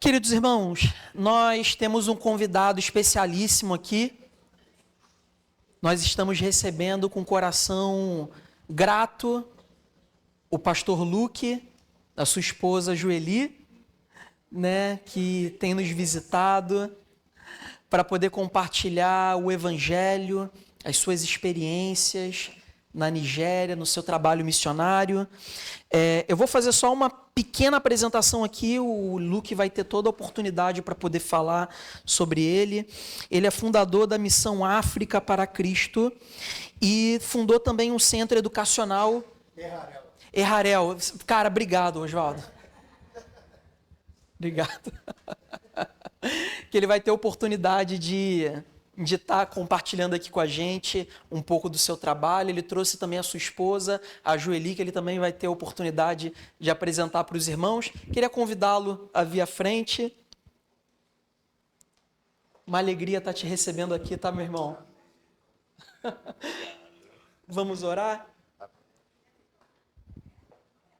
Queridos irmãos, nós temos um convidado especialíssimo aqui. Nós estamos recebendo com coração grato o pastor Luque, a sua esposa Joeli, que tem nos visitado para poder compartilhar o evangelho, as suas experiências na Nigéria, no seu trabalho missionário. Eu vou fazer só uma pequena apresentação aqui, o Luque vai ter toda a oportunidade para poder falar sobre ele. Ele é fundador da Missão África para Cristo e fundou também um centro educacional Errarel. Cara, obrigado, Oswaldo. Obrigado. Que ele vai ter oportunidade de estar compartilhando aqui com a gente um pouco do seu trabalho. Ele trouxe também a sua esposa, a Joeli, que ele também vai ter a oportunidade de apresentar para os irmãos. Queria convidá-lo a vir à frente. Uma alegria estar te recebendo aqui, tá, meu irmão? Vamos orar?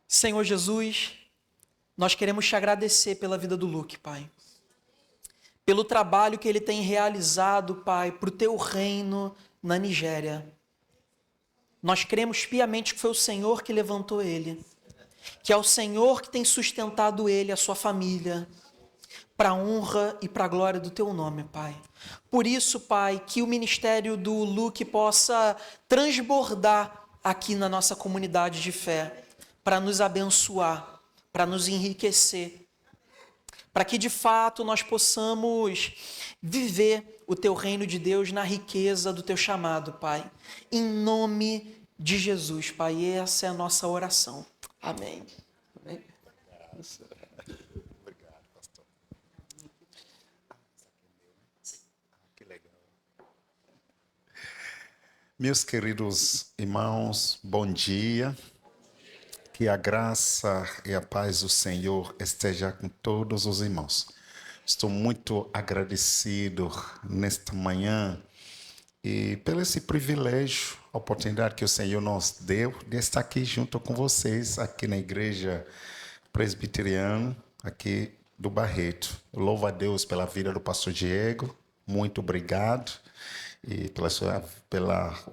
Senhor Jesus, nós queremos te agradecer pela vida do Luque, Pai. Pelo trabalho que ele tem realizado, Pai, para o teu reino na Nigéria. Nós cremos piamente que foi o Senhor que levantou ele, que é o Senhor que tem sustentado ele, a sua família, para a honra e para a glória do teu nome, Pai. Por isso, Pai, que o ministério do Luque possa transbordar aqui na nossa comunidade de fé, para nos abençoar, para nos enriquecer, para que de fato nós possamos viver o teu reino de Deus na riqueza do teu chamado, Pai. Em nome de Jesus, Pai, essa é a nossa oração. Amém. Amém. Obrigado, pastor. Que legal. Meus queridos irmãos, bom dia. Que a graça e a paz do Senhor esteja com todos os irmãos. Estou muito agradecido nesta manhã e pelo esse privilégio, a oportunidade que o Senhor nos deu de estar aqui junto com vocês, aqui na Igreja Presbiteriana, aqui do Barreto. Eu louvo a Deus pela vida do pastor Diego, muito obrigado. E pelo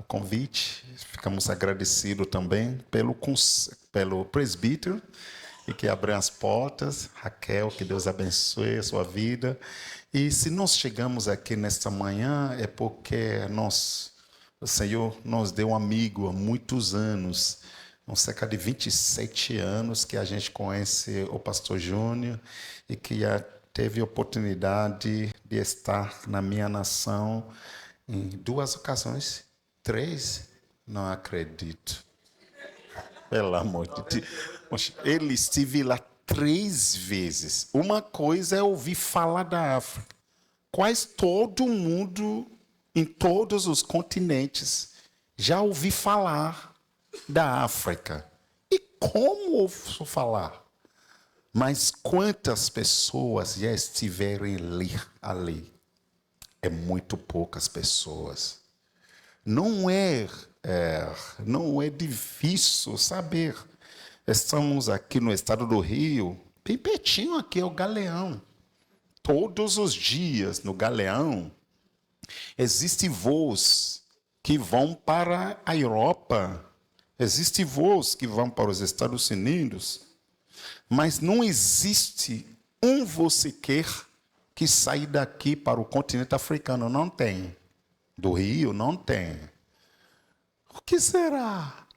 convite, ficamos agradecidos também pelo presbítero e que abriu as portas. Raquel, que Deus abençoe a sua vida. E se nós chegamos aqui nesta manhã é porque o Senhor nos deu um amigo há muitos anos, cerca de 27 anos que a gente conhece o pastor Júnior e que já teve a oportunidade de estar na minha nação em 2 ocasiões, 3, não acredito. Pelo amor de Deus. Ele esteve lá 3 vezes. Uma coisa é ouvir falar da África. Quase todo mundo, em todos os continentes, já ouvi falar da África. E como ouço falar? Mas quantas pessoas já estiveram ali? É muito poucas pessoas. Não é difícil saber. Estamos aqui no estado do Rio, bem pertinho aqui é o Galeão. Todos os dias no Galeão existem voos que vão para a Europa, existem voos que vão para os Estados Unidos, mas não existe um voo sequer que sai daqui para o continente africano. Não tem. Do Rio, não tem. O que será?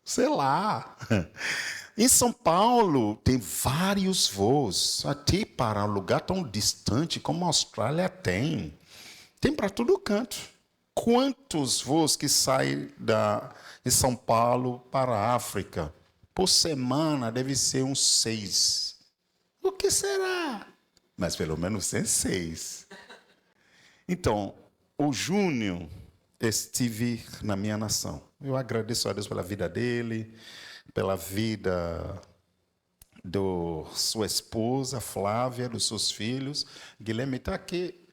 Sei lá. Em São Paulo, tem vários voos, até para um lugar tão distante como a Austrália tem. Tem para todo canto. Quantos voos que saem de São Paulo para a África? Por semana, deve ser uns 6. O que será? Mas pelo menos tem 6. Então, o Júnior esteve na minha nação. Eu agradeço a Deus pela vida dele, pela vida da sua esposa, Flávia, dos seus filhos. Guilherme está aqui.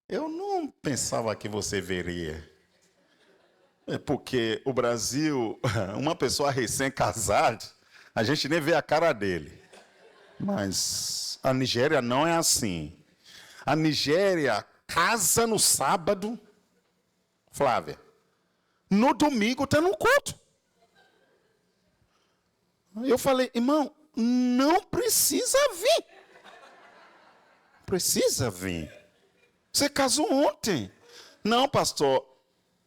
Eu não pensava que você veria. É porque o Brasil, uma pessoa recém-casada, a gente nem vê a cara dele. Mas A Nigéria não é assim. A Nigéria casa no sábado, Flávia. No domingo está no culto. Eu falei, irmão, não precisa vir. Precisa vir. Você casou ontem. Não, pastor.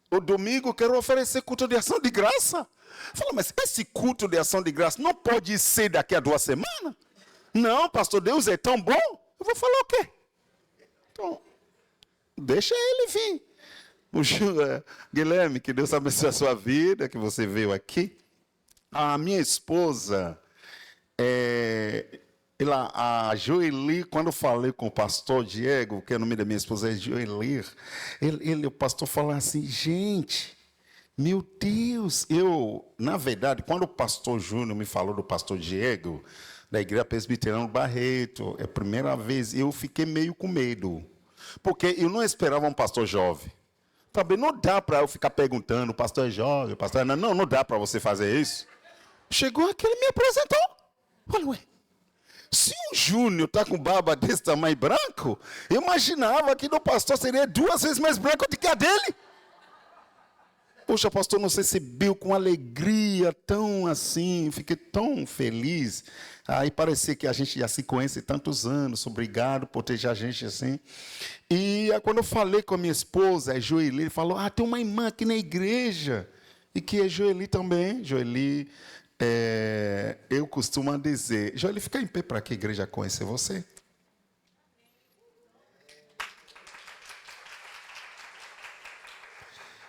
O domingo eu quero oferecer culto de ação de graça. Fala, mas esse culto de ação de graça não pode ser daqui a 2 semanas? Não, pastor, Deus é tão bom. Eu vou falar o quê? Então, deixa ele vir. Guilherme, que Deus abençoe a sua vida, que você veio aqui. A minha esposa, a Joeli, quando eu falei com o pastor Diego, que é o nome da minha esposa é Joeli, o pastor falou assim, gente, meu Deus, na verdade, quando o pastor Júnior me falou do pastor Diego, da Igreja Presbiteriana do Barreto, é a primeira vez, eu fiquei meio com medo, porque eu não esperava um pastor jovem. Também não dá para eu ficar perguntando, o pastor é jovem, o pastor é... Não dá para você fazer isso. Chegou aqui, ele me apresentou. Olha, ué, se o Júnior está com barba desse tamanho branco, eu imaginava que o pastor seria 2 vezes mais branco do que a dele. Poxa, pastor, não sei se viu com alegria, tão assim, fiquei tão feliz. Aí parecia que a gente já se conhece há tantos anos, obrigado por ter a gente assim. E quando eu falei com a minha esposa, a Joeli, ele falou, tem uma irmã aqui na igreja, e que é Joeli também. Joeli, eu costumo dizer, Joeli, fica em pé para que a igreja conheça você.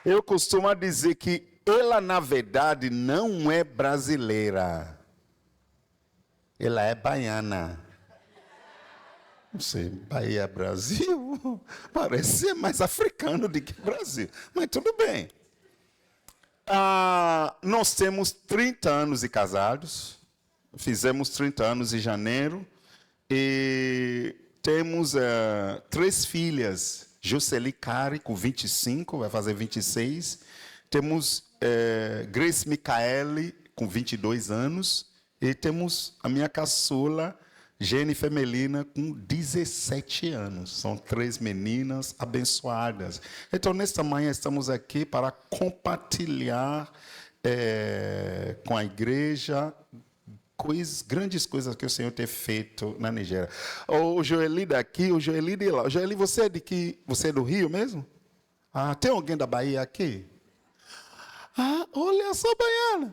Eu costumo dizer que ela, na verdade, não é brasileira. Ela é baiana. Não sei, Bahia, Brasil, parece ser mais africano do que Brasil. Mas tudo bem. Nós temos 30 anos de casados. Fizemos 30 anos em janeiro. E temos 3 filhas. Jocely Cari, com 25, vai fazer 26. Temos Grace Micaele, com 22 anos. E temos a minha caçula, Jennifer Melina, com 17 anos. São 3 meninas abençoadas. Então, nesta manhã, estamos aqui para compartilhar com a igreja grandes coisas que o Senhor tem feito na Nigéria. O Joeli daqui, o Joeli de lá. Joeli, você é de que? Você é do Rio mesmo? Tem alguém da Bahia aqui? Olha só, baiana.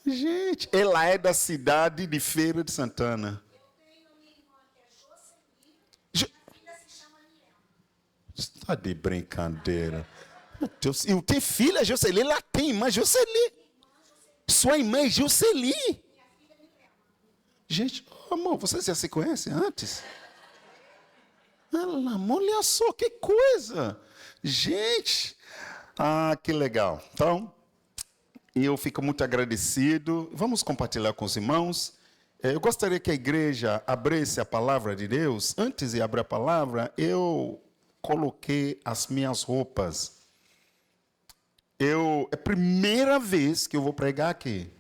Gente, ela é da cidade de Feira de Santana. Eu tenho minha irmã que é Jocely, a filha se chama Niel. Está de brincadeira. Meu Deus, eu tenho filha, Jocely, ela tem irmã, Jocely. Sua irmã é Jocely. Gente, amor, vocês já se conhecem antes? Olha só, que coisa. Gente, que legal. Então, eu fico muito agradecido. Vamos compartilhar com os irmãos. Eu gostaria que a igreja abrisse a palavra de Deus. Antes de abrir a palavra, eu coloquei as minhas roupas. É a primeira vez que eu vou pregar aqui.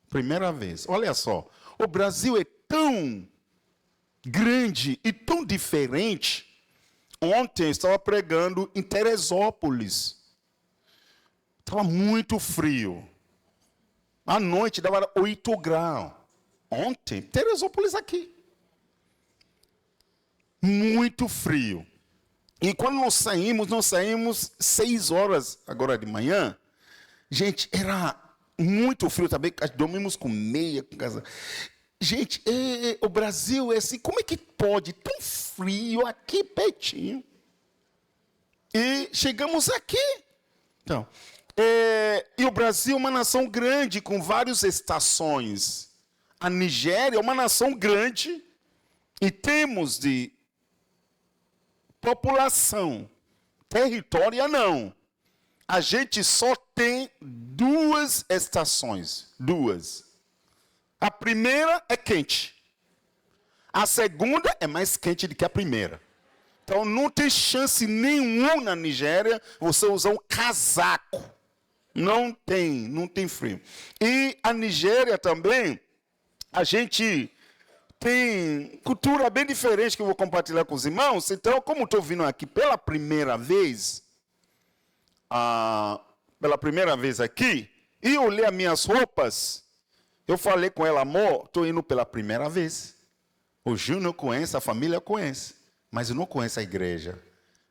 Primeira vez. Olha só. O Brasil é tão grande e tão diferente. Ontem eu estava pregando em Teresópolis. Estava muito frio. À noite dava 8 graus. Ontem, Teresópolis aqui. Muito frio. E quando nós saímos 6 horas agora de manhã. Gente, era muito frio também. Dormimos com meia, com casa. Gente, o Brasil é assim. Como é que pode? Tão frio aqui pertinho. E chegamos aqui. Então, e o Brasil é uma nação grande, com várias estações. A Nigéria é uma nação grande. E temos de população, território não. A gente só tem 2 estações. 2. A primeira é quente. A segunda é mais quente do que a primeira. Então não tem chance nenhuma na Nigéria você usar um casaco. Não tem frio. E a Nigéria também, a gente tem cultura bem diferente que eu vou compartilhar com os irmãos. Então, como estou vindo aqui pela primeira vez, aqui, e eu olhei as minhas roupas, eu falei com ela, amor, estou indo pela primeira vez. O Júnior conhece, a família conhece, mas eu não conheço a igreja.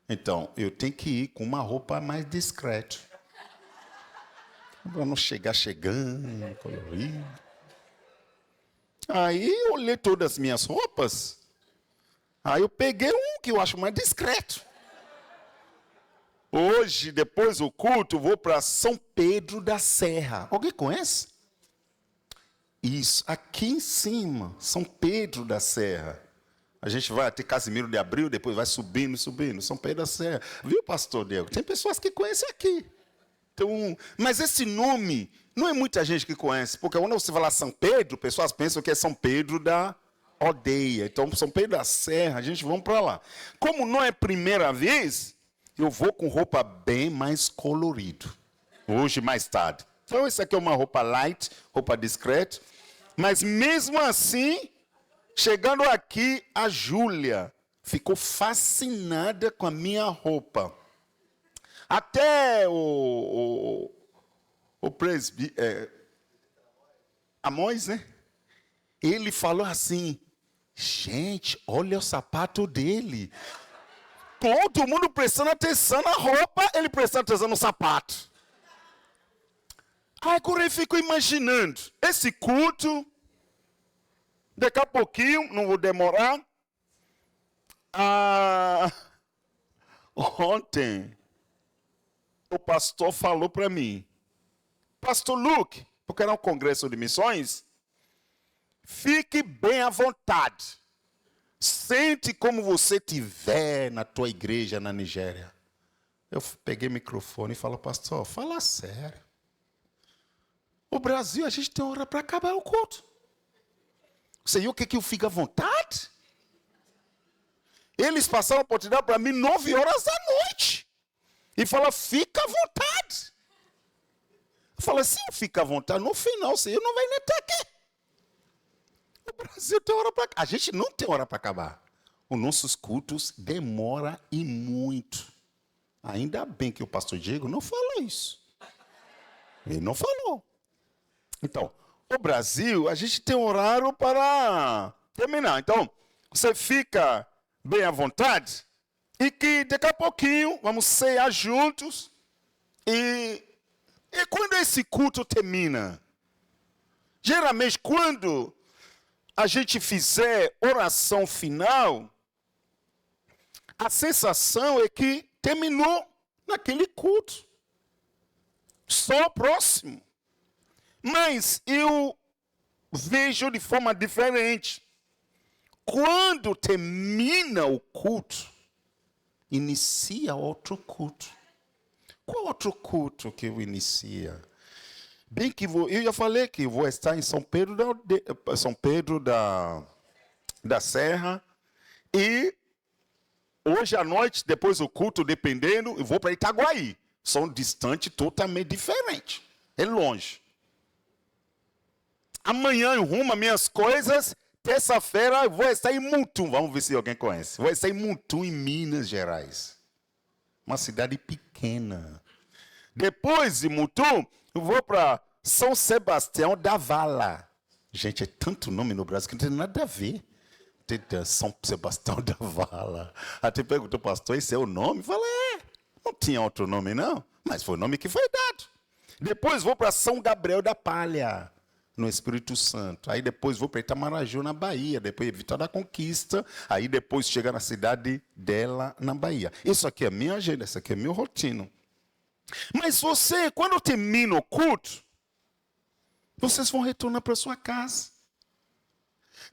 Então, eu tenho que ir com uma roupa mais discreta. Para não chegar chegando, colorido. Aí eu olhei todas as minhas roupas. Aí eu peguei um que eu acho mais discreto. Hoje, depois do culto, eu vou para São Pedro da Serra. Alguém conhece? Isso, aqui em cima, São Pedro da Serra. A gente vai até Casimiro de Abril, depois vai subindo, São Pedro da Serra. Viu, pastor Diego? Tem pessoas que conhecem aqui. Então, mas esse nome, não é muita gente que conhece, porque quando você fala São Pedro, pessoas pensam que é São Pedro da Aldeia. Então, São Pedro da Serra, a gente vamos para lá. Como não é primeira vez, eu vou com roupa bem mais colorida. Hoje, mais tarde. Então, isso aqui é uma roupa light, roupa discreta. Mas mesmo assim, chegando aqui, a Júlia ficou fascinada com a minha roupa. Até o presbítero, Amós, né? Ele falou assim, gente, olha o sapato dele. Todo mundo prestando atenção na roupa, ele prestando atenção no sapato. Aí agora eu fico imaginando, esse culto, daqui a pouquinho, não vou demorar, ontem, o pastor falou para mim, Pastor Luke, porque era um congresso de missões, fique bem à vontade. Sente como você estiver na tua igreja na Nigéria. Eu peguei o microfone e falei, pastor, fala sério. O Brasil, a gente tem hora para acabar o culto. O Senhor quer que eu fique à vontade? Eles passaram a oportunidade para mim 9 horas da noite. E falaram, fica à vontade. Eu falei, se eu ficar à vontade, no final o Senhor não vai nem estar aqui. O Brasil tem hora para... A gente não tem hora para acabar. Os nossos cultos demoram e muito. Ainda bem que o pastor Diego não falou isso. Ele não falou. Então, o Brasil, a gente tem horário para terminar. Então, você fica bem à vontade e que daqui a pouquinho vamos cear juntos. E quando esse culto termina? Geralmente, quando a gente fizer oração final, a sensação é que terminou naquele culto. Só o próximo. Mas eu vejo de forma diferente. Quando termina o culto, inicia outro culto. Qual outro culto que eu inicia? Bem que eu já falei que vou estar em São Pedro da Serra. E hoje à noite, depois do culto, dependendo, eu vou para Itaguaí. São distantes totalmente diferentes. É longe. Amanhã eu rumo as minhas coisas. Terça-feira eu vou estar em Mutum. Vamos ver se alguém conhece. Vou estar em Mutum, em Minas Gerais. Uma cidade pequena. Depois de Mutum, eu vou para São Sebastião da Vala. Gente, é tanto nome no Brasil que não tem nada a ver. São Sebastião da Vala. Até perguntou, pastor, esse é o nome? Eu falei, não tinha outro nome não, mas foi o nome que foi dado. Depois vou para São Gabriel da Palha, no Espírito Santo. Aí depois vou para Itamaraju, na Bahia. Depois Vitória da Conquista. Aí depois chega na cidade dela, na Bahia. Isso aqui é a minha agenda, isso aqui é meu rotina. Mas você, quando termina o culto, vocês vão retornar para sua casa.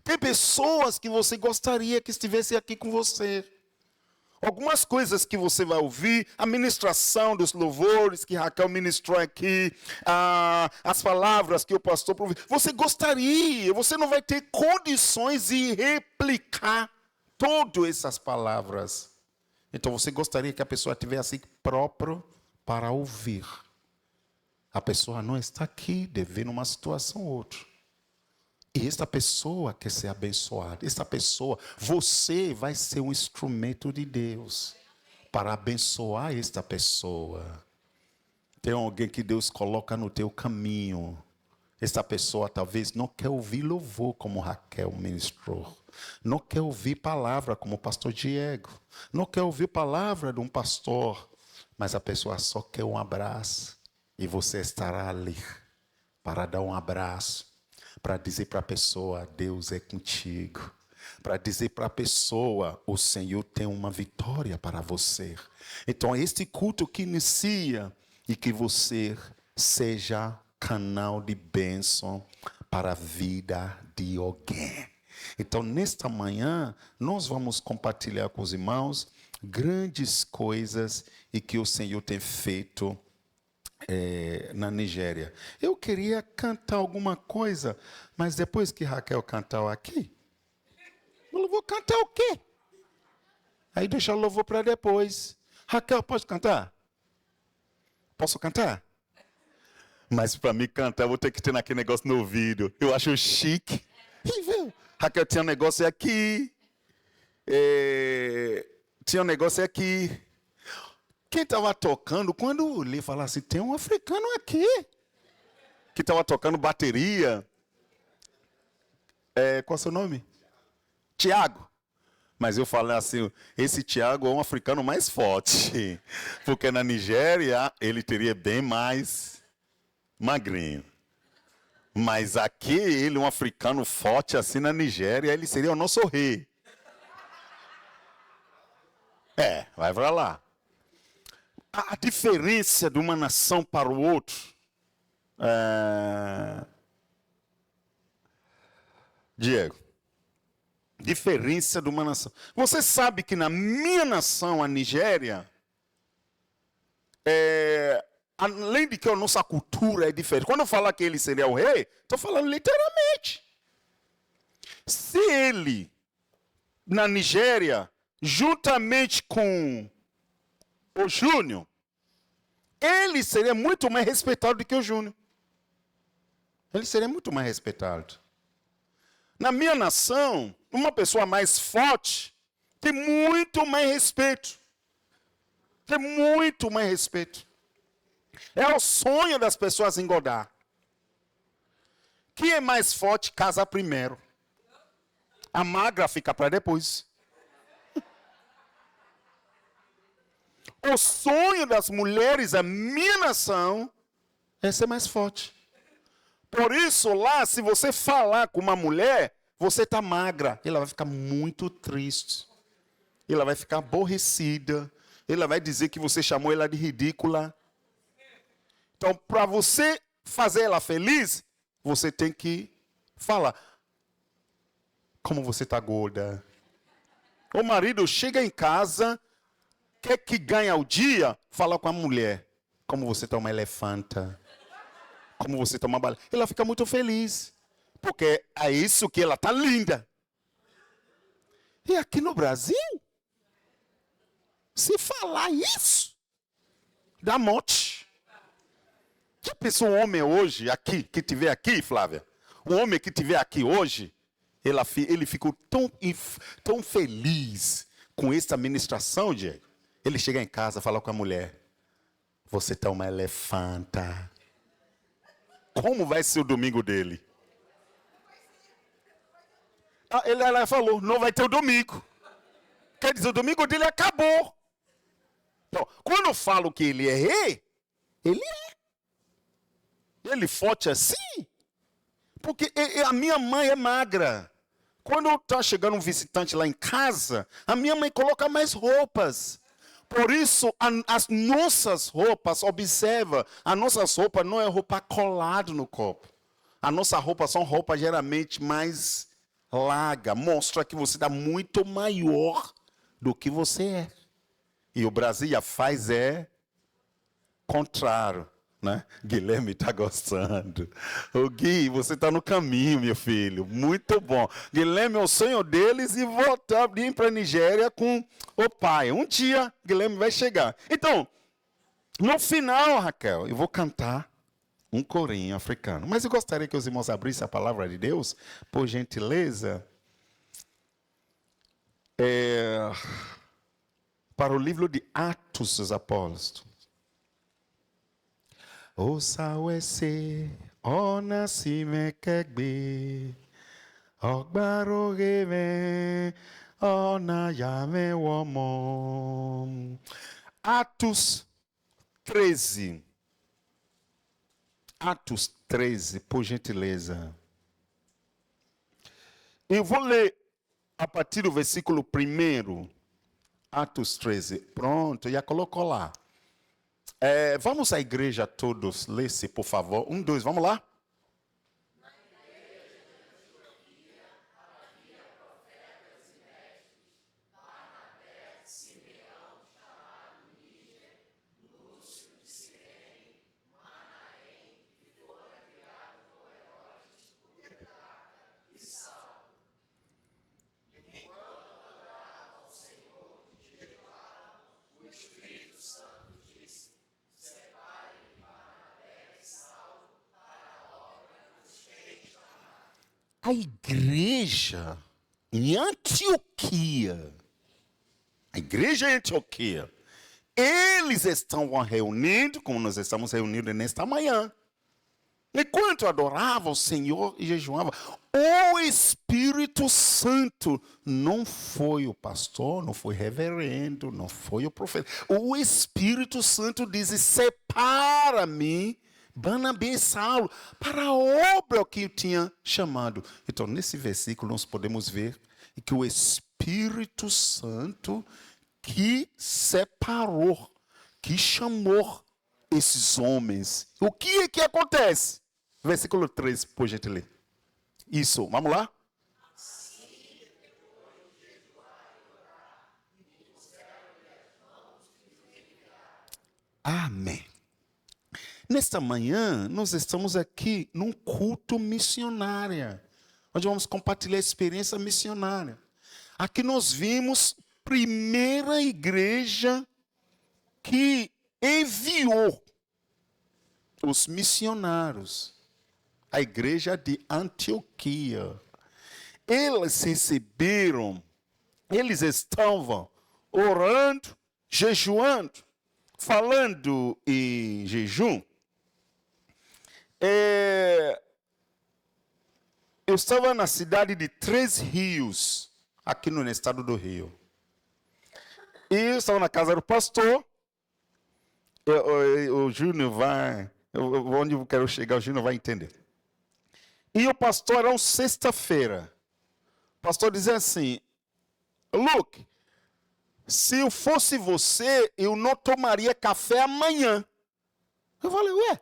Tem pessoas que você gostaria que estivessem aqui com você. Algumas coisas que você vai ouvir, a ministração dos louvores que Raquel ministrou aqui, as palavras que o pastor proviu. Você gostaria, você não vai ter condições de replicar todas essas palavras. Então você gostaria que a pessoa estivesse próprio para ouvir. A pessoa não está aqui, devendo uma situação ou outra. E esta pessoa quer ser abençoada. Esta pessoa, você vai ser um instrumento de Deus para abençoar esta pessoa. Tem alguém que Deus coloca no teu caminho. Esta pessoa talvez não quer ouvir louvor como Raquel ministrou. Não quer ouvir palavra como o pastor Diego. Não quer ouvir palavra de um pastor. Mas a pessoa só quer um abraço. E você estará ali para dar um abraço. Para dizer para a pessoa, Deus é contigo. Para dizer para a pessoa, o Senhor tem uma vitória para você. Então, este culto que inicia e que você seja canal de bênção para a vida de alguém. Então, nesta manhã, nós vamos compartilhar com os irmãos grandes coisas e que o Senhor tem feito na Nigéria. Eu queria cantar alguma coisa, mas depois que Raquel cantar aqui, eu vou cantar o quê? Aí deixa o louvor para depois. Raquel, pode cantar? Posso cantar? Mas para mim cantar, eu vou ter que ter naquele negócio no ouvido. Eu acho chique. Raquel tinha um negócio aqui. Tinha um negócio aqui. Quem estava tocando, quando eu olhei e falei assim, tem um africano aqui. Que estava tocando bateria. Qual é o seu nome? Tiago. Mas eu falei assim, esse Tiago é um africano mais forte. Porque na Nigéria, ele teria bem mais magrinho. Mas aqui, ele, um africano forte assim na Nigéria, ele seria o nosso rei. Vai para lá. A diferença de uma nação para o outro. Diego. Diferença de uma nação. Você sabe que na minha nação, a Nigéria, além de que a nossa cultura é diferente. Quando eu falar que ele seria o rei, estou falando literalmente. Se ele, na Nigéria, juntamente com o Júnior, ele seria muito mais respeitado do que o Júnior. Ele seria muito mais respeitado. Na minha nação, uma pessoa mais forte tem muito mais respeito. Tem muito mais respeito. É o sonho das pessoas engordar. Quem é mais forte casa primeiro. A magra fica para depois. O sonho das mulheres da minha nação é ser mais forte. Por isso, lá, se você falar com uma mulher, você está magra. Ela vai ficar muito triste. Ela vai ficar aborrecida. Ela vai dizer que você chamou ela de ridícula. Então, para você fazer ela feliz, você tem que falar. Como você está gorda. O marido chega em casa, quer que ganha o dia, fala com a mulher. Como você está uma elefanta. Como você está uma bala. Ela fica muito feliz. Porque é isso que ela está linda. E aqui no Brasil, se falar isso, dá morte. Já pensou um homem hoje, aqui, que estiver aqui, Flávia? Um homem que estiver aqui hoje, ele ficou tão feliz com esta ministração, Diego. Ele chega em casa e fala com a mulher, você está uma elefanta. Como vai ser o domingo dele? Ela falou, não vai ter o domingo. Quer dizer, o domingo dele acabou. Então, quando eu falo que ele é rei, ele é. Ele forte assim. Porque a minha mãe é magra. Quando está chegando um visitante lá em casa, a minha mãe coloca mais roupas. Por isso, as nossas roupas, observa, as nossas roupas não é roupa colada no corpo. A nossa roupa são roupas geralmente mais larga. Mostra que você está muito maior do que você é. E o Brasil faz contrário. Né? Guilherme está gostando. O Gui, você está no caminho, meu filho. Muito bom. Guilherme é o sonho deles e voltar para a Nigéria com o pai. Um dia, Guilherme vai chegar. Então, no final, Raquel, eu vou cantar Um corinho africano. Mas eu gostaria que os irmãos abrissem a palavra de Deus, por gentileza, para o livro de Atos dos Apóstolos. O sawese, o nasime kegbe, o gbarogeme, o nayame womo. Atos 13. Atos 13, por gentileza. Eu vou ler a partir do versículo 1. Atos 13. Pronto, já colocou lá. Vamos à igreja todos, lê-se, por favor. 1, 2, vamos lá? A igreja em Antioquia, eles estavam reunindo, como nós estamos reunidos nesta manhã. Enquanto adoravam o Senhor e jejuavam, o Espírito Santo, não foi o pastor, não foi o reverendo, não foi o profeta. O Espírito Santo disse: separa-me, Barnabé e Saulo, para a obra que eu tinha chamado. Então, nesse versículo, nós podemos ver que o Espírito Santo que separou, que chamou esses homens. O que é que acontece? Versículo 3, por gentileza. Isso, vamos lá? Amém. Nesta manhã, nós estamos aqui num culto missionário, onde vamos compartilhar a experiência missionária. Aqui nós vimos a primeira igreja que enviou os missionários, a igreja de Antioquia. Eles receberam, eles estavam orando, jejuando, falando em jejum. Eu estava na cidade de Três Rios, aqui no estado do Rio. E eu estava na casa do pastor. O Júnior vai... onde eu quero chegar, o Júnior vai entender. E o pastor era uma sexta-feira. O pastor dizia assim: Luke, se eu fosse você, eu não tomaria café amanhã. Eu falei: ué,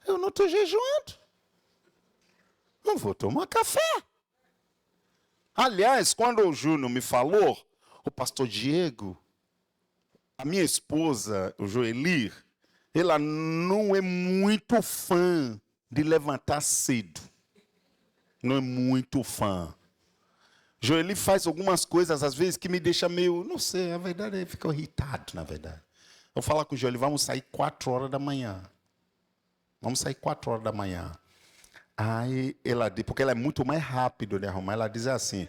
eu não estou jejuando. Não vou tomar café. Aliás, quando o Júnior me falou, o pastor Diego, a minha esposa, o Joelir, ela não é muito fã de levantar cedo. Não é muito fã. Joeli faz algumas coisas, às vezes, que me deixa meio... Não sei, a verdade é que fica irritado, na verdade. Eu falo com o Joeli: vamos sair 4 horas da manhã. Vamos sair 4 horas da manhã. Aí ela diz, porque ela é muito mais rápido de arrumar, ela diz assim: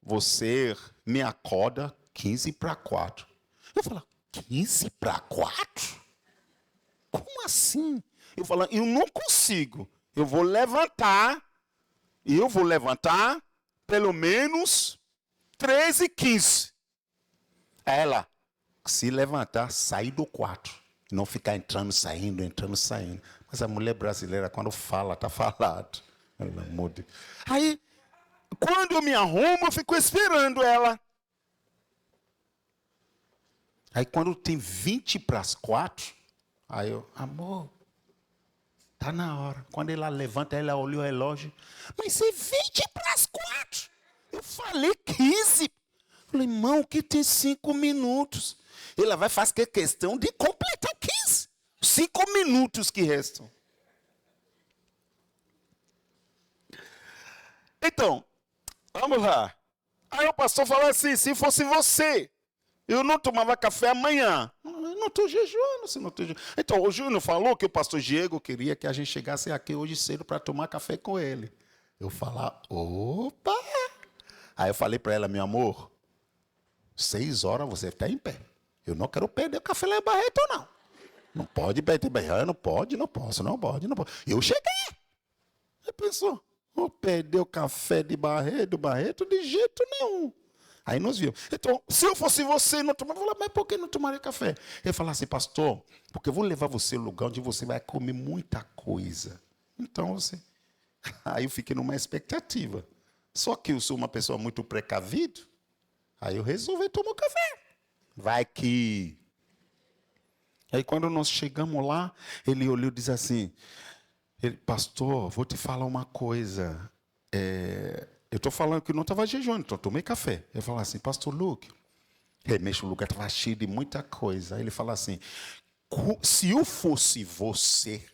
você me acorda 15 para 4. Eu falo: 15 para 4? Como assim? Eu falo: eu não consigo. Eu vou levantar pelo menos 13h15. Ela, se levantar, sair do quarto. Não ficar entrando, saindo. Mas a mulher brasileira, quando fala, está falado. Pelo amor de Deus. Aí, quando eu me arrumo, eu fico esperando ela. Aí, quando tem 20 para as 4, aí eu: amor, está na hora. Quando ela levanta, ela olha o relógio: mas é 20 para as 4. Eu falei 15. Falei: irmão, que tem 5 minutos. Ela vai fazer questão de completar 15. 5 minutos que restam. Então, vamos lá. Aí o pastor falou assim: se fosse você, eu não tomava café amanhã. Eu não não estou jejuando, se não estou jejuando. Então, o Júnior falou que o pastor Diego queria que a gente chegasse aqui hoje cedo para tomar café com ele. Eu falar, opa! Aí eu falei para ela, meu amor, 6 horas você está em pé. Eu não quero perder o café lá em Barreto, não. Não pode perder, não pode, não posso, não pode, não pode. Eu cheguei. Aí pensou, vou perder o café de Barreto de jeito nenhum. Aí nós vimos. Então, se eu fosse você, não tomaria. Eu falei, mas por que não tomaria café? Ele falou assim, pastor, porque eu vou levar você ao lugar onde você vai comer muita coisa. Então, você... Aí eu fiquei numa expectativa. Só que eu sou uma pessoa muito precavida. Aí eu resolvi tomar café. Vai que... Aí quando nós chegamos lá, ele olhou e disse assim, pastor, vou te falar uma coisa. Eu estou falando que não estava jejuando, então tomei café. Ele falou assim, pastor Luke, realmente o lugar estava cheio de muita coisa. Aí ele falou assim, se eu fosse você,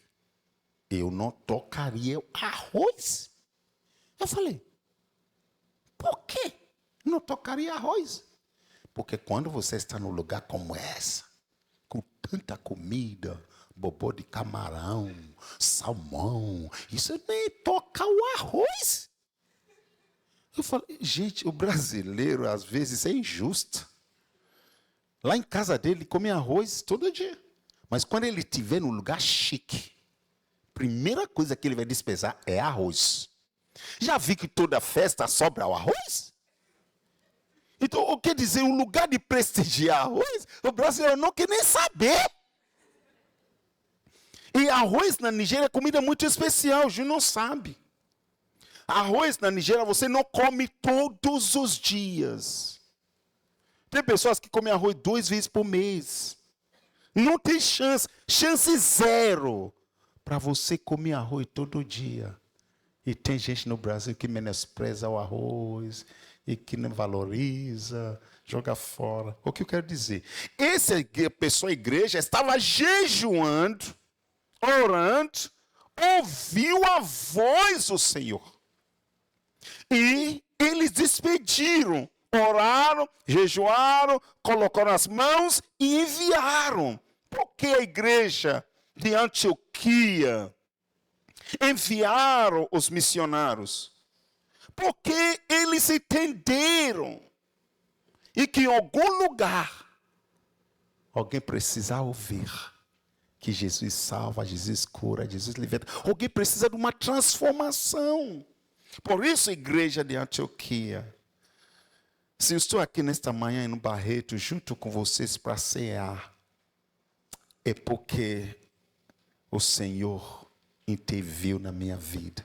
eu não tocaria o arroz. Eu falei, por quê? Não tocaria arroz? Porque quando você está num lugar como essa, com tanta comida, bobô de camarão, salmão, isso nem toca o arroz. Eu falei, gente, o brasileiro às vezes é injusto. Lá em casa dele, ele come arroz todo dia. Mas quando ele estiver num lugar chique, primeira coisa que ele vai despesar é arroz. Já vi que toda festa sobra o arroz? Então, o que dizer, o lugar de prestigiar arroz, o brasileiro não quer nem saber. E arroz na Nigéria é comida muito especial, o Júnior não sabe. Arroz na Nigéria você não come todos os dias. Tem pessoas que comem arroz 2 vezes por mês. Não tem chance zero para você comer arroz todo dia. E tem gente no Brasil que menospreza o arroz e que não valoriza, joga fora. O que eu quero dizer? Essa pessoa, a igreja, estava jejuando, orando, ouviu a voz do Senhor. E eles despediram, oraram, jejuaram, colocaram as mãos e enviaram. Por que a igreja de Antioquia enviaram os missionários? Porque eles entenderam e que em algum lugar alguém precisa ouvir que Jesus salva, Jesus cura, Jesus liberta. Alguém precisa de uma transformação. Por isso, a igreja de Antioquia, se eu estou aqui nesta manhã no Barreto, junto com vocês para cear, é porque o Senhor interviu na minha vida.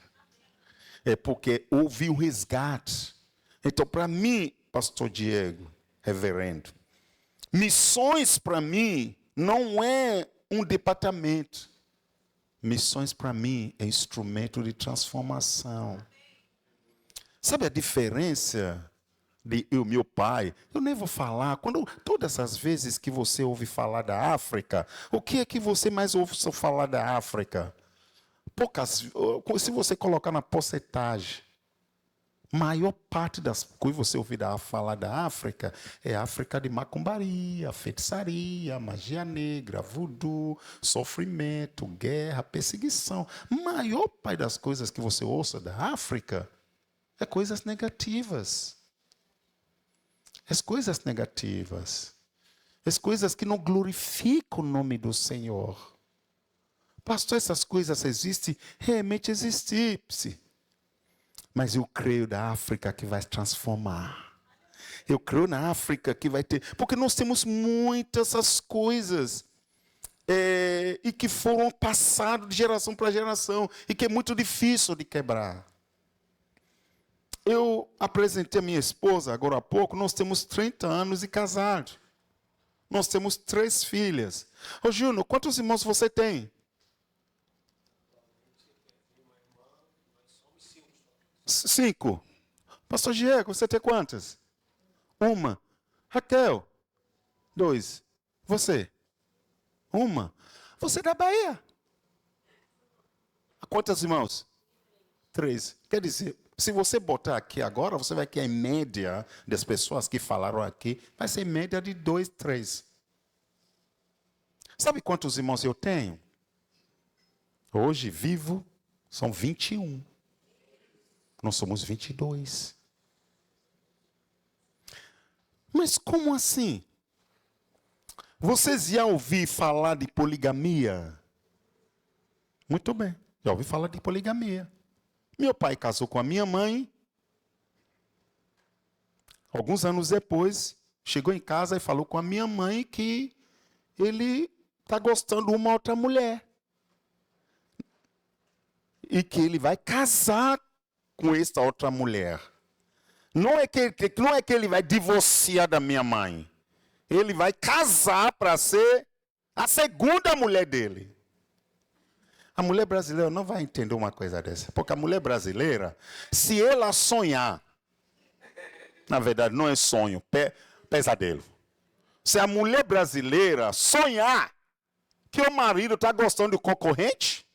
É porque houve um resgate. Então, para mim, pastor Diego, reverendo, missões para mim não é um departamento. Missões para mim é instrumento de transformação. Sabe a diferença de eu, meu pai? Eu nem vou falar. Todas as vezes que você ouve falar da África, o que é que você mais ouve falar da África? Poucas, se você colocar na porcentagem, maior parte das coisas que você ouvir falar da África é África de macumbaria, feitiçaria, magia negra, voodoo, sofrimento, guerra, perseguição. Maior parte das coisas que você ouça da África é coisas negativas. As coisas negativas. As coisas que não glorificam o nome do Senhor. Pastor, essas coisas existem? Realmente existem. Mas eu creio na África que vai transformar. Eu creio na África que vai ter... Porque nós temos muitas essas coisas. E que foram passadas de geração para geração. E que é muito difícil de quebrar. Eu apresentei a minha esposa agora há pouco. Nós temos 30 anos de casado. Nós temos 3 filhas. Ô Júnior, quantos irmãos você tem? 5. Pastor Diego, você tem quantas? 1. Raquel, 2. Você? 1. Você é da Bahia? Quantos irmãos? 3. Quer dizer, se você botar aqui agora, você vai ter a média das pessoas que falaram aqui, vai ser média de 2, 3. Sabe quantos irmãos eu tenho? Hoje, vivo, são 21. Nós somos 22. Mas como assim? Vocês já ouviram falar de poligamia? Muito bem, já ouvi falar de poligamia. Meu pai casou com a minha mãe. Alguns anos depois, chegou em casa e falou com a minha mãe que ele está gostando de uma outra mulher. E que ele vai casar com esta outra mulher. Não é que ele vai divorciar da minha mãe. Ele vai casar para ser a segunda mulher dele. A mulher brasileira não vai entender uma coisa dessa. Porque a mulher brasileira, se ela sonhar, na verdade não é sonho, pesadelo. Se a mulher brasileira sonhar que o marido está gostando do concorrente,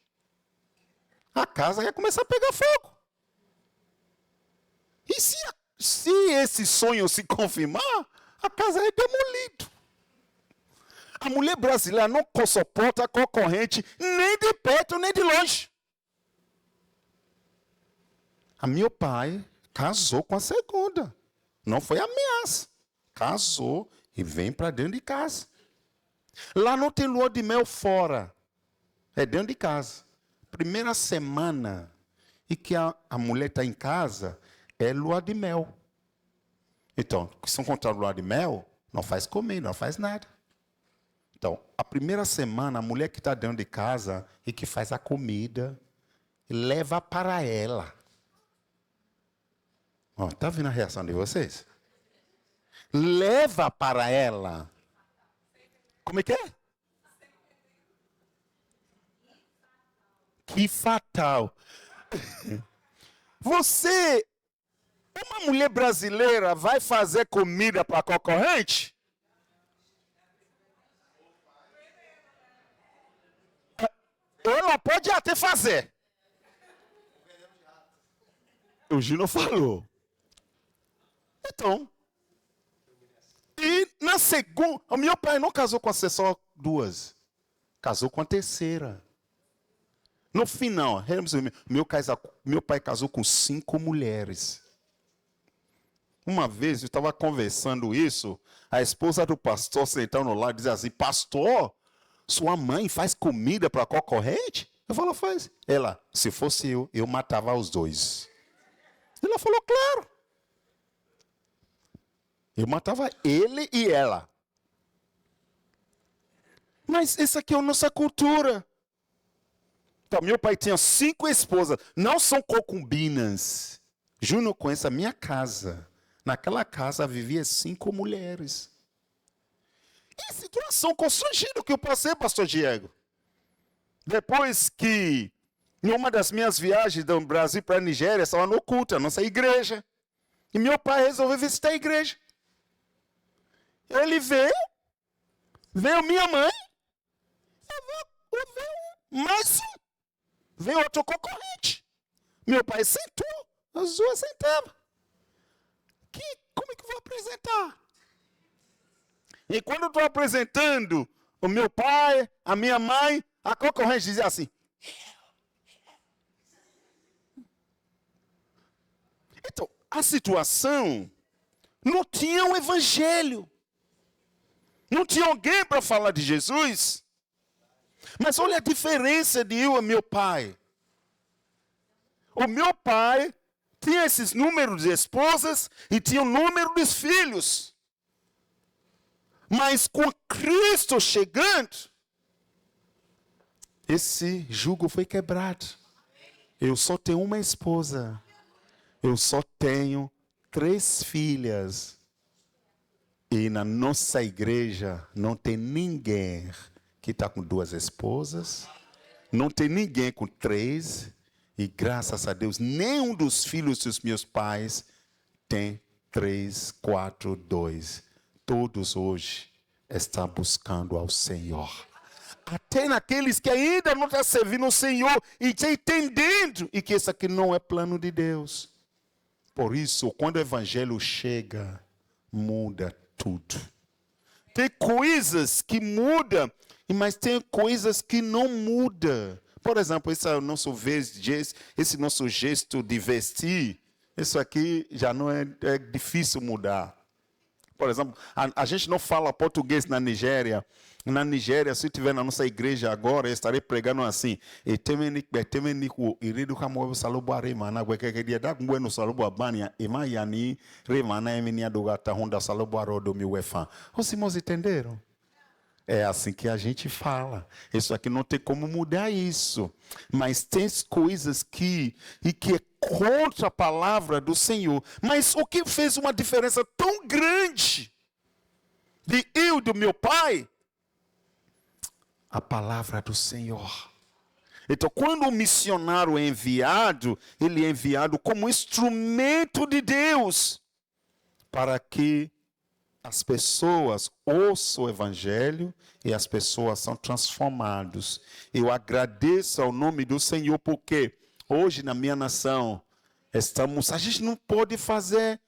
a casa vai começar a pegar fogo. E se esse sonho se confirmar, a casa é demolida. A mulher brasileira não suporta concorrente nem de perto nem de longe. A meu pai casou com a segunda. Não foi ameaça. Casou e vem para dentro de casa. Lá não tem lua de mel fora. É dentro de casa. Primeira semana e que a mulher está em casa é lua de mel. Então, se não contar lua de mel, não faz comer, não faz nada. Então, a primeira semana, a mulher que está dentro de casa e que faz a comida, leva para ela. Está vendo a reação de vocês? Leva para ela. Como é que é? Que fatal. Você, uma mulher brasileira, vai fazer comida para concorrente? Ela pode até fazer. O Gino falou. Então, e na segunda, o meu pai não casou com só duas. Casou com a terceira. No final, meu pai casou com 5 mulheres. Uma vez eu estava conversando isso, a esposa do pastor sentando lá dizia assim: pastor, sua mãe faz comida para concorrente? Eu falo, faz. Ela, se fosse eu matava os dois. Ela falou, claro. Eu matava ele e ela. Mas essa aqui é a nossa cultura. Então, meu pai tinha 5 esposas. Não são concubinas. Júnior conhece a minha casa. Naquela casa vivia 5 mulheres. Que situação constrangida que eu passei, pastor Diego. Depois que, em uma das minhas viagens do Brasil para a Nigéria, estava no culto, a nossa igreja. E meu pai resolveu visitar a igreja. Ele veio minha mãe, veio mais um, veio outro concorrente. Meu pai sentou, as duas sentavam. Como é que eu vou apresentar? E quando eu estou apresentando o meu pai, a minha mãe, a concorrente dizia assim: então, a situação não tinha um evangelho. Não tinha alguém para falar de Jesus. Mas olha a diferença de eu e meu pai. O meu pai tinha esses números de esposas e tinha o número dos filhos. Mas com Cristo chegando, esse jugo foi quebrado. Eu só tenho uma esposa. Eu só tenho 3 filhas. E na nossa igreja não tem ninguém que está com 2 esposas. Não tem ninguém com 3. E graças a Deus, nenhum dos filhos dos meus pais tem 3, 4, 2. Todos hoje estão buscando ao Senhor. Até naqueles que ainda não estão servindo o Senhor e estão entendendo e que isso aqui não é plano de Deus. Por isso, quando o evangelho chega, muda tudo. Tem coisas que mudam, mas tem coisas que não mudam. Por exemplo, esse é o nosso esse nosso gesto de vestir. Isso aqui já não é difícil mudar. Por exemplo, a gente não fala português na Nigéria. Na Nigéria, se estiver na nossa igreja agora, eu estarei pregando assim. Os irmãos entenderam? É assim que a gente fala. Isso aqui não tem como mudar isso. Mas tem coisas que é contra a palavra do Senhor. Mas o que fez uma diferença tão grande de eu e do meu pai? A palavra do Senhor. Então, quando o missionário é enviado, ele é enviado como instrumento de Deus para que as pessoas ouçam o evangelho e as pessoas são transformadas. Eu agradeço ao nome do Senhor porque hoje na minha nação a gente não pode fazer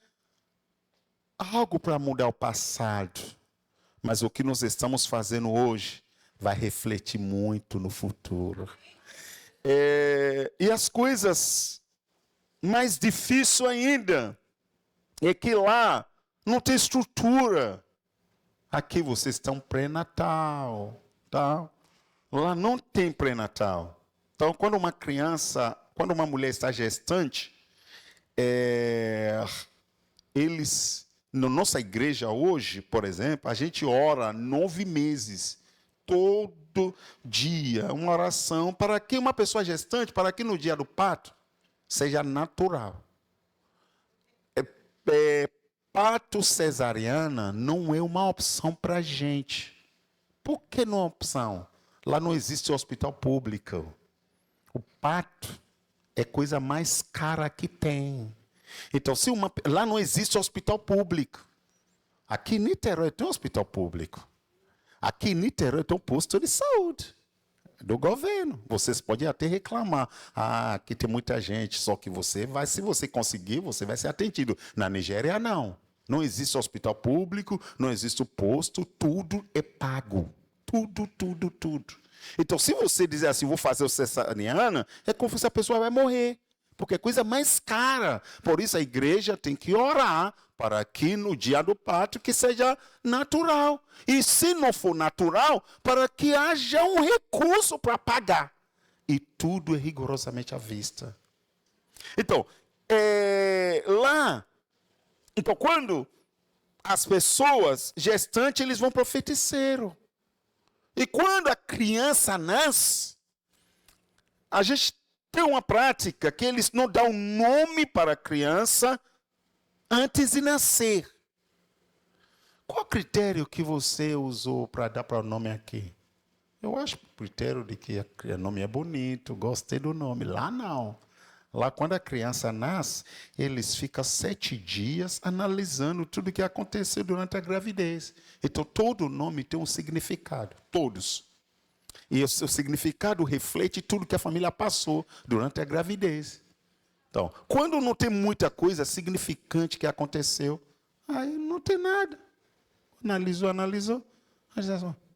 algo para mudar o passado, mas o que nós estamos fazendo hoje vai refletir muito no futuro. E as coisas mais difíceis ainda é que lá não tem estrutura. Aqui vocês estão pré-natal, tá? Lá não tem pré-natal. Então, quando uma mulher está gestante, na nossa igreja hoje, por exemplo, a gente ora 9 meses, todo dia, uma oração para que uma pessoa gestante, para que no dia do parto, seja natural. Parto cesariana não é uma opção para a gente. Por que não é uma opção? Lá não existe hospital público. O parto é coisa mais cara que tem. Então, lá não existe hospital público. Aqui em Niterói tem um hospital público. Aqui em Niterói tem um posto de saúde do governo. Vocês podem até reclamar. Aqui tem muita gente, só que se você conseguir, você vai ser atendido. Na Nigéria, não. Não existe hospital público, não existe o posto, tudo é pago. Tudo. Então, se você dizer assim, vou fazer o cesariana, é como se a pessoa vai morrer. Porque é coisa mais cara. Por isso a igreja tem que orar para que no dia do parto que seja natural. E se não for natural, para que haja um recurso para pagar. E tudo é rigorosamente à vista. Então, Então, quando as pessoas gestantes, eles vão para o feiticeiro. E quando a criança nasce, a gente tem uma prática que eles não dão nome para a criança antes de nascer. Qual o critério que você usou para dar para o nome aqui? Eu acho o critério de que o nome é bonito, gostei do nome. Lá não. Lá, quando a criança nasce, eles ficam 7 dias analisando tudo o que aconteceu durante a gravidez. Então, todo nome tem um significado. Todos. E o seu significado reflete tudo que a família passou durante a gravidez. Então, quando não tem muita coisa significante que aconteceu, aí não tem nada. Analisou.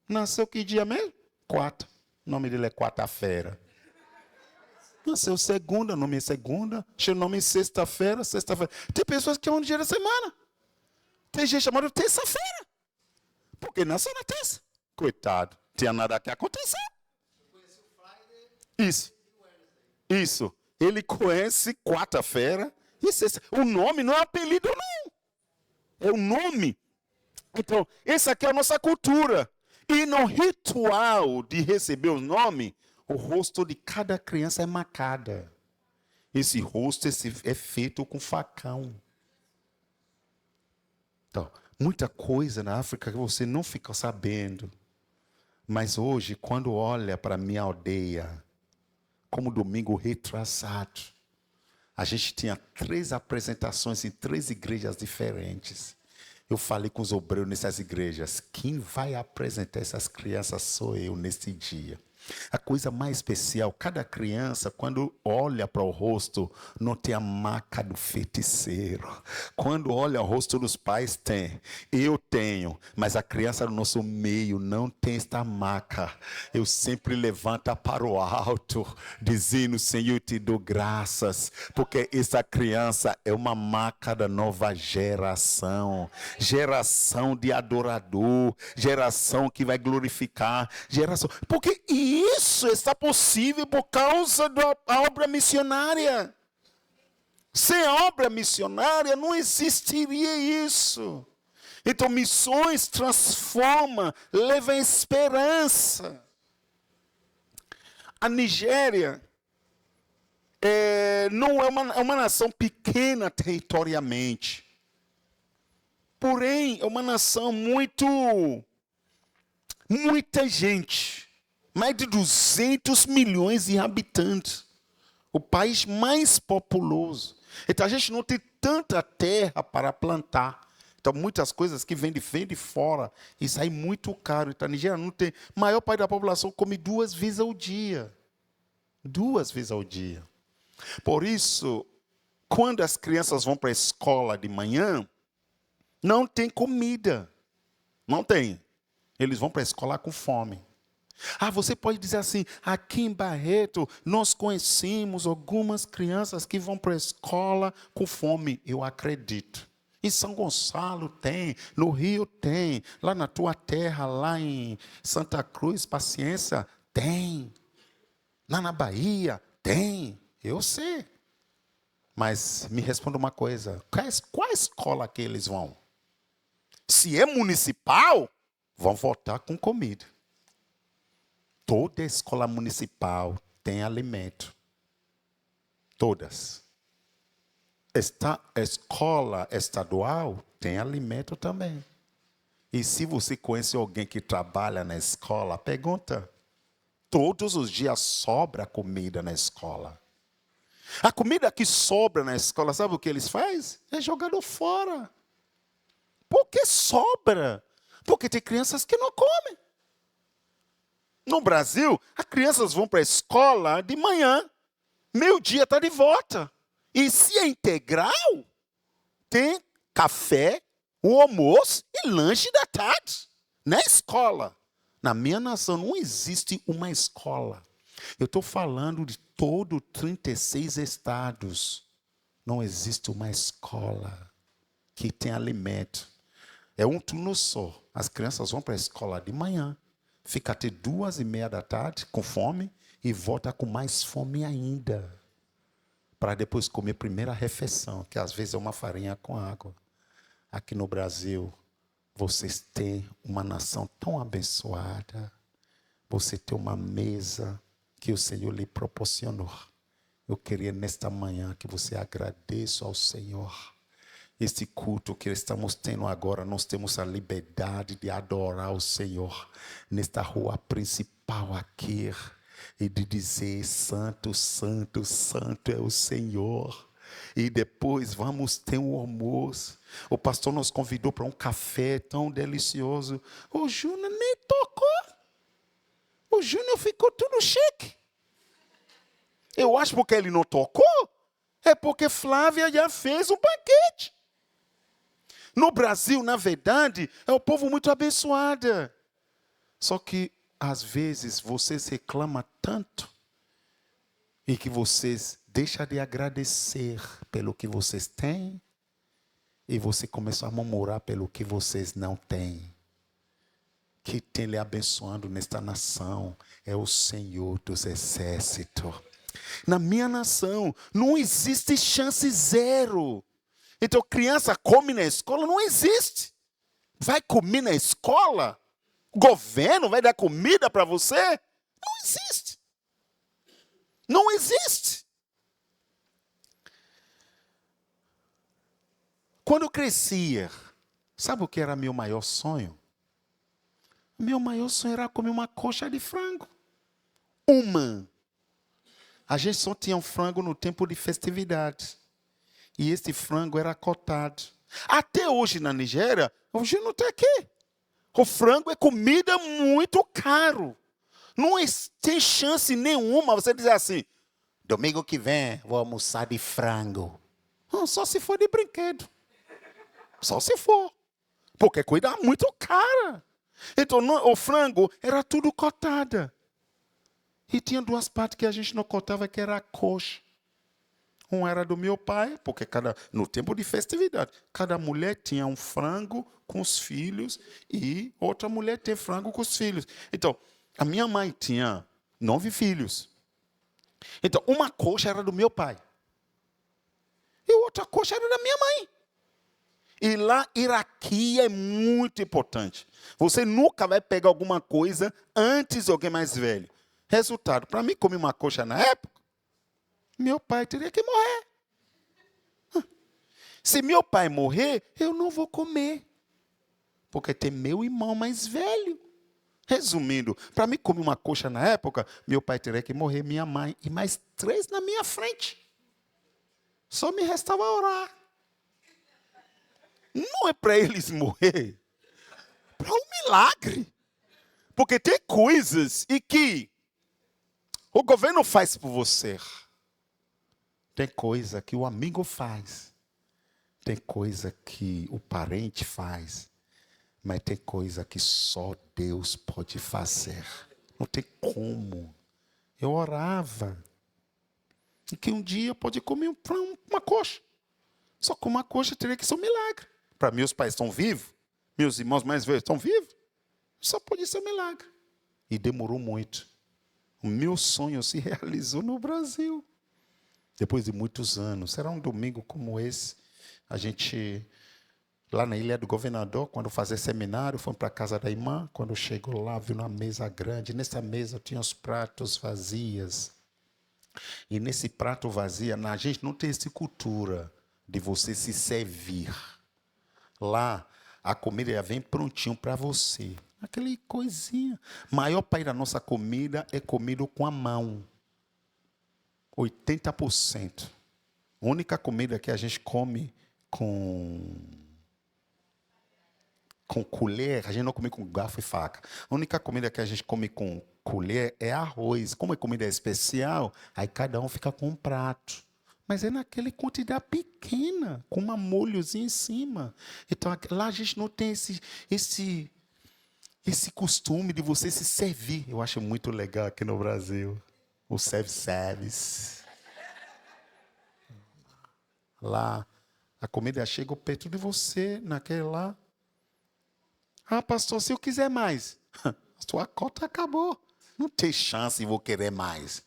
Nasceu que dia mesmo? 4. O nome dele é quarta-feira. Nasceu segunda, nome é segunda. Chegou nome é sexta-feira. Tem pessoas que é um dia da semana. Tem gente chamada terça-feira. Porque nasceu na terça. Coitado. Tinha nada que aconteceu. Isso. Ele conhece quarta-feira e sexta. O nome não é apelido, não. É o nome. Então, essa aqui é a nossa cultura. E no ritual de receber o nome, o rosto de cada criança é marcado. Esse rosto é feito com facão. Então, muita coisa na África que você não fica sabendo. Mas hoje, quando olha para a minha aldeia, como domingo retrasado, a gente tinha 3 apresentações em 3 igrejas diferentes. Eu falei com os obreiros nessas igrejas, quem vai apresentar essas crianças sou eu nesse dia. A coisa mais especial, cada criança, quando olha para o rosto, não tem a marca do feiticeiro. Quando olha o rosto dos pais, tem. Eu tenho, mas a criança do nosso meio não tem esta marca. Eu sempre levanto para o alto, dizendo, Senhor, eu te dou graças, porque essa criança é uma marca da nova geração. Geração de adorador, geração que vai glorificar, geração... Porque isso está possível por causa da obra missionária. Sem a obra missionária não existiria isso. Então, missões transforma, leva esperança. A Nigéria não é uma nação pequena territorialmente. Porém, é uma nação muita gente. Mais de 200 milhões de habitantes. O país mais populoso. Então, a gente não tem tanta terra para plantar. Então, muitas coisas que vêm de fora e saem muito caro. Então, a Nigéria não tem... A maior parte da população come 2 vezes ao dia. 2 vezes ao dia. Por isso, quando as crianças vão para a escola de manhã, não tem comida. Não tem. Eles vão para a escola com fome. Você pode dizer assim, aqui em Barreto, nós conhecemos algumas crianças que vão para a escola com fome. Eu acredito. Em São Gonçalo tem, no Rio tem, lá na tua terra, lá em Santa Cruz, Paciência, tem. Lá na Bahia, tem. Eu sei. Mas me responda uma coisa, qual escola que eles vão? Se é municipal, vão voltar com comida. Toda escola municipal tem alimento. Todas. Esta escola estadual tem alimento também. E se você conhece alguém que trabalha na escola, pergunta. Todos os dias sobra comida na escola. A comida que sobra na escola, sabe o que eles fazem? É jogado fora. Por que sobra? Porque tem crianças que não comem. No Brasil, as crianças vão para a escola de manhã, meio-dia está de volta. E se é integral, tem café, o almoço e lanche da tarde. Na escola. Na minha nação não existe uma escola. Eu estou falando de todo 36 estados. Não existe uma escola que tem alimento. É um turno só. As crianças vão para a escola de manhã. Fica até 2:30 da tarde com fome e volta com mais fome ainda. Para depois comer a primeira refeição, que às vezes é uma farinha com água. Aqui no Brasil, vocês têm uma nação tão abençoada. Você tem uma mesa que o Senhor lhe proporcionou. Eu queria nesta manhã que você agradeça ao Senhor. Este culto que estamos tendo agora, nós temos a liberdade de adorar o Senhor nesta rua principal aqui e de dizer santo, santo, santo é o Senhor. E depois vamos ter um almoço. O pastor nos convidou para um café tão delicioso. O Júnior nem tocou. O Júnior ficou tudo chique. Eu acho porque ele não tocou, é porque Flávia já fez um banquete. No Brasil, na verdade, é um povo muito abençoado. Só que, às vezes, vocês reclamam tanto e que vocês deixam de agradecer pelo que vocês têm e você começa a murmurar pelo que vocês não têm. Que tem lhe abençoando nesta nação é o Senhor dos Exércitos. Na minha nação, não existe chance zero. Então, criança come na escola, não existe. Vai comer na escola? O governo vai dar comida para você? Não existe. Não existe. Quando eu crescia, sabe o que era meu maior sonho? Meu maior sonho era comer uma coxa de frango. A gente só tinha um frango no tempo de festividade. E esse frango era cotado. Até hoje na Nigéria, hoje não tem aqui. O frango é comida muito caro. Não tem chance nenhuma você dizer assim, domingo que vem vou almoçar de frango. Só se for de brinquedo. Só se for. Porque cuidar muito cara. Então o frango era tudo cotada. E tinha duas partes que a gente não cotava, que era a coxa. Um era do meu pai, porque no tempo de festividade, cada mulher tinha um frango com os filhos e outra mulher tinha frango com os filhos. Então, a minha mãe tinha 9 filhos. Então, uma coxa era do meu pai. E outra coxa era da minha mãe. E lá, hierarquia é muito importante. Você nunca vai pegar alguma coisa antes de alguém mais velho. Resultado, para mim comer uma coxa na época, meu pai teria que morrer. Se meu pai morrer, eu não vou comer. Porque tem meu irmão mais velho. Resumindo, para mim comer uma coxa na época, meu pai teria que morrer, minha mãe e mais 3 na minha frente. Só me restava orar. Não é para eles morrer, para um milagre. Porque tem coisas e que o governo faz por você. Tem coisa que o amigo faz. Tem coisa que o parente faz. Mas tem coisa que só Deus pode fazer. Não tem como. Eu orava. E que um dia eu podia comer uma coxa. Só que uma coxa teria que ser um milagre. Para meus pais estão vivos. Meus irmãos mais velhos estão vivos. Só podia ser um milagre. E demorou muito. O meu sonho se realizou no Brasil. Depois de muitos anos. Será um domingo como esse. A gente, lá na Ilha do Governador, quando fazia seminário, fomos para a casa da irmã. Quando chegou lá, viu uma mesa grande. Nessa mesa tinha os pratos vazios. E nesse prato vazio, a gente não tem essa cultura de você se servir. Lá, a comida já vem prontinho para você. Aquela coisinha. Maior parte da nossa comida é comido com a mão. 80%. A única comida que a gente come com colher, a gente não come com garfo e faca. A única comida que a gente come com colher é arroz. Como é comida especial, aí cada um fica com um prato. Mas é naquela quantidade pequena, com uma molhozinha em cima. Então, lá a gente não tem esse costume de você se servir. Eu acho muito legal aqui no Brasil. O self-service. Lá, a comida chega perto de você, naquele lá. Ah, pastor, se eu quiser mais. A sua cota acabou. Não tem chance de vou querer mais.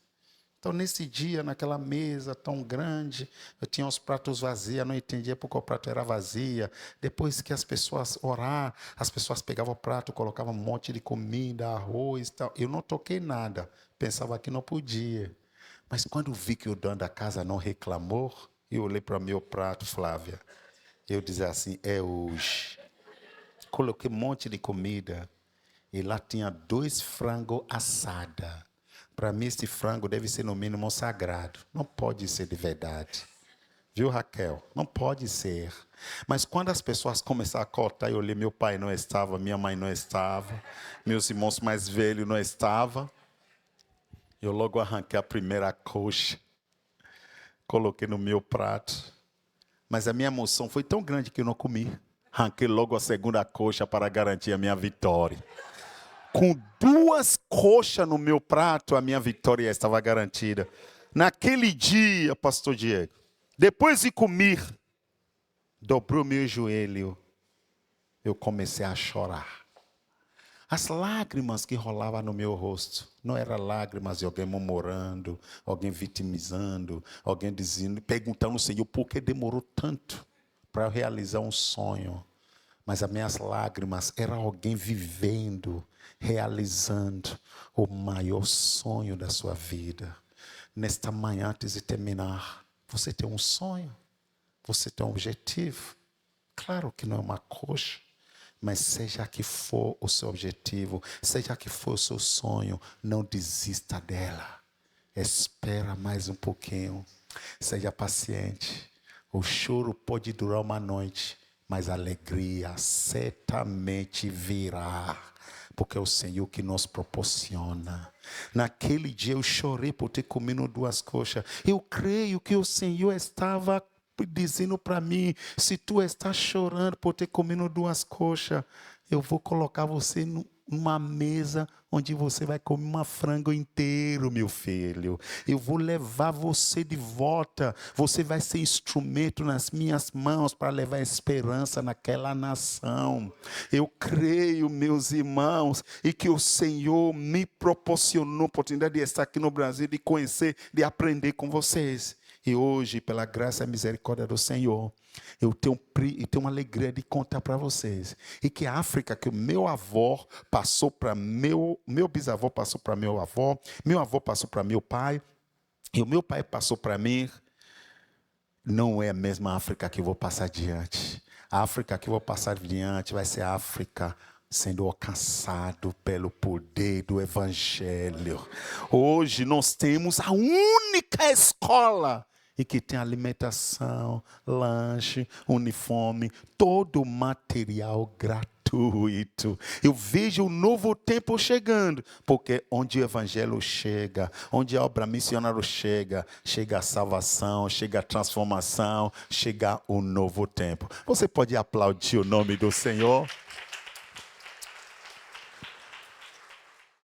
Então, nesse dia, naquela mesa tão grande, eu tinha os pratos vazios, eu não entendia porque o prato era vazio. Depois que as pessoas oraram, as pessoas pegavam o prato, colocavam um monte de comida, arroz e tal. Eu não toquei nada, pensava que não podia. Mas quando vi que o dono da casa não reclamou, eu olhei para o meu prato, Flávia. Eu dizia assim, é hoje. Coloquei um monte de comida e lá tinha 2 frangos assados. Para mim, esse frango deve ser, no mínimo, sagrado. Não pode ser de verdade. Viu, Raquel? Não pode ser. Mas quando as pessoas começaram a cortar, eu olhei, meu pai não estava, minha mãe não estava, meus irmãos mais velhos não estavam. Eu logo arranquei a primeira coxa, coloquei no meu prato. Mas a minha emoção foi tão grande que eu não comi. Arranquei logo a segunda coxa para garantir a minha vitória. Com 2 coxas no meu prato, a minha vitória estava garantida. Naquele dia, pastor Diego, depois de comer, dobrou meu joelho, eu comecei a chorar. As lágrimas que rolavam no meu rosto, não eram lágrimas de alguém murmurando, alguém vitimizando, alguém dizendo, perguntando ao Senhor por que demorou tanto para eu realizar um sonho. Mas as minhas lágrimas eram alguém vivendo, realizando o maior sonho da sua vida. Nesta manhã, antes de terminar, você tem um sonho? Você tem um objetivo? Claro que não é uma coxa, mas seja que for o seu objetivo, seja que for o seu sonho, não desista dela. Espera mais um pouquinho. Seja paciente. O choro pode durar uma noite, mas a alegria certamente virá, porque é o Senhor que nos proporciona. Naquele dia eu chorei por ter comido 2 coxas. Eu creio que o Senhor estava dizendo para mim, se tu estás chorando por ter comido 2 coxas, eu vou colocar você numa mesa onde você vai comer uma frango inteiro, meu filho. Eu vou levar você de volta. Você vai ser instrumento nas minhas mãos para levar esperança naquela nação. Eu creio, meus irmãos, e que o Senhor me proporcionou a oportunidade de estar aqui no Brasil, de conhecer, de aprender com vocês. E hoje, pela graça e misericórdia do Senhor, eu tenho uma alegria de contar para vocês. E que a África, que o meu avô passou para meu bisavô passou para meu avô passou para meu pai, e o meu pai passou para mim, não é a mesma África que eu vou passar adiante. A África que eu vou passar adiante vai ser a África sendo alcançado pelo poder do Evangelho. Hoje nós temos a única escola e que tem alimentação, lanche, uniforme, todo o material gratuito. Eu vejo um novo tempo chegando, porque onde o Evangelho chega, onde a obra missionária chega, chega a salvação, chega a transformação, chega o novo tempo. Você pode aplaudir o nome do Senhor?